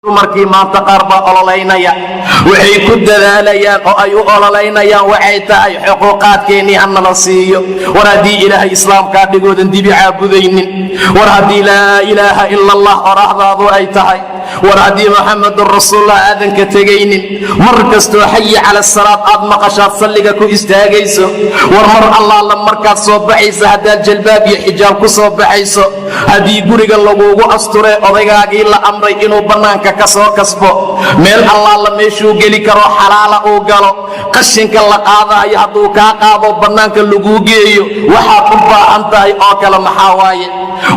markii maanta qaar baa ololaynaya waxay ku dadaalayaan oo ay u ololaynayaan waxay tahay xuquuqaadkeennii hanala siiyo war haddii ilaahay islaamkaa dhigoodan dibi caabudaynin war haddii laa ilaaha ila allah oraahdaadu ay tahay war haddii muxamadun rasuulullah aadan ka tegaynin mar kastoo xayi cala salaad aad maqashaad salliga ku istaagayso war mar allaala markaad soo baxaysa haddaad jalbaab iyo xijaab ku soo baxayso haddii guriga laguugu asturee odaygaagii la amray inuu bannaanka ka soo kasbo meel allaala meeshuu geli karo xalaala uu galo qashinka la qaadaayo hadduu kaa qaado bannaanka laguu geeyo waxaad u baahan tahay oo kale maxaa waaye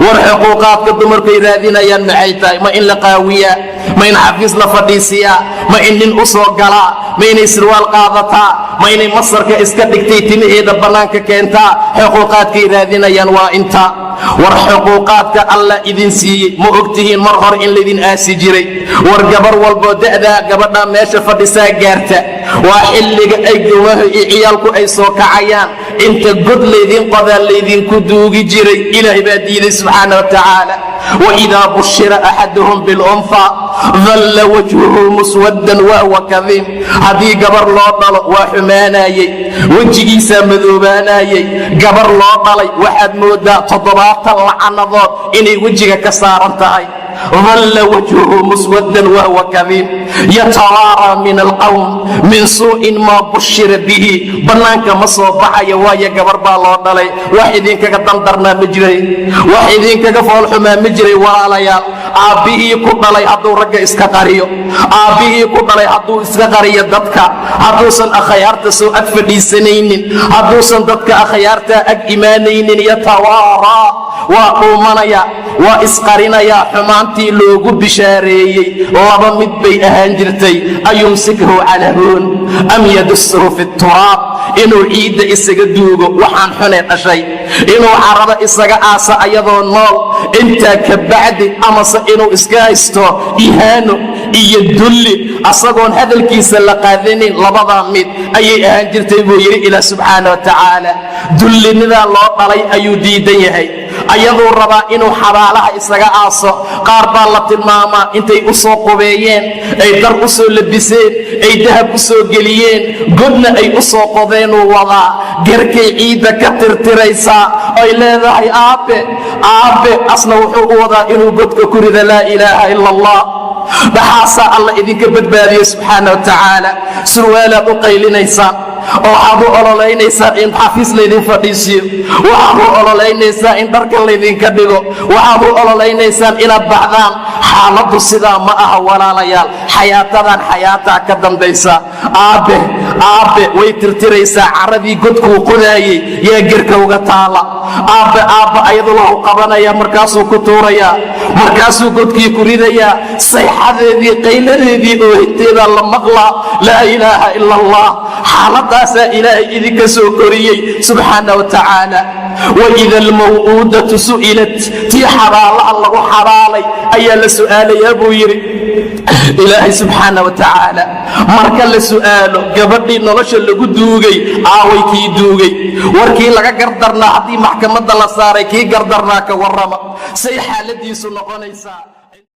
war xuquuqaadka dumarkay raadinayaan maxay tahay ma in la qaawiyaa ma in xafiis la fadhiisiyaa ma in nin u soo galaa ma inay sirwaal qaadataa ma inay masarka iska dhigtay timaheeda bannaanka keentaa xuquuqaadkay raadinayaan waa intaa war xuquuqaadka alla idin siiyey ma ogtihiin mar hore in laydin aasi jiray war gabar walboo da'daa gabadhaa meesha fadhisaa gaarta waa xilliga ay gowmaha iyo ciyaalku ay soo kacayaan inta god laydin qodaa laydinku duugi jiray ilaahay baa diiday subxaana wa tacaala waidaa bushira axaduhum bilunfa dalla wajhuhu muswaddan wahuwa kadiim haddii gabar loo dhalo waa xumaanayey wejigiisaa madoobaanayey gabar loo dhalay waxaad moodaa 70 lacanadood inay wejiga ka saaran tahay ظل وجهه مسودا وهو كظيم يتوارى من القوم من سوء ما بشر به بنانك ما soo baxaya waaya gabar baa loo dhalay wax idinka ka dandarnaa ma jiray wax idinka ka fool xumaa ma jiray walaalayaal aabihii ku dhalay hadduu ragga iska qariyo aabihii ku dhalay hadduu iska qariyo dadka hadduusan akhyaarta soo ag fadhiisanaynin hadduusan dadka akhyaarta ag imaanaynin yatawaara waa dhuumanaya waa isqarinaya xumaantii loogu bishaareeyey laba mid bay ahaan jirtay ayumsikhu calaa huun am yadussuhu fi turaab inuu ciidda isaga duugo waxaan xunee dhashay inuu carada isaga aasa ayadoo nool intaa ka bacdi amase inuu iska haysto ihaano iyo dulli asagoon hadalkiisa la qaadanin labadaa mid ayay ahaan jirtay buu yidhi ilaah subxaana wa tacaala dullinidaa loo dhalay ayuu diidan yahay ayaduu rabaa inuu xabaalaha isaga aaso qaar baa la tilmaamaa intay u soo qubeeyeen ay dar u soo labiseen ay dahab u soo geliyeen godna ay u soo qodeenuu wadaa garkay ciidda ka tirtiraysaa ay leedahay aabbe asna wuxuu u wadaa inuu godka ku rida laa ilaaha ila allah dhaxaasaa alla idinka badbaadiye subxaana wa tacaala surwaalaad u qaylinaysaan oo waxaad u ololaynaysaa in xafiis laydin fadhiisiyo waxaad u ololaynaysaa in dharka laydinka dhigo waxaad u ololeynaysaan inaad baxdaan xaaladdu sidaa ma aha walaalayaal xayaatadan xayaataa ka dambaysa aabbe way tirtiraysaa caradii godkuu qodaayey yaa gerka uga taala aabbe ayadoo lahu qabanaya markaasuu ku tuurayaa markaasuu godkii ku ridayaa sayxadeedii qayladeedii oo hinteeda la maqlaa laa ilaaha ila allah xaaladaasaa ilaahay idinka soo koriyey subxaana wa tacaala waida almaw'uudatu su'ilat tii xabaalaha lagu xabaalay ayaa la su'aalayaa buu yidhi ilaahay subxaana wa tacaala marka la su'aalo gabadhii nolosha lagu duugay aaway kii duugay warkii laga gardarnaa haddii maxkamadda la saaray kii gardarnaa ka warrama say xaaladiisu noqonaysaa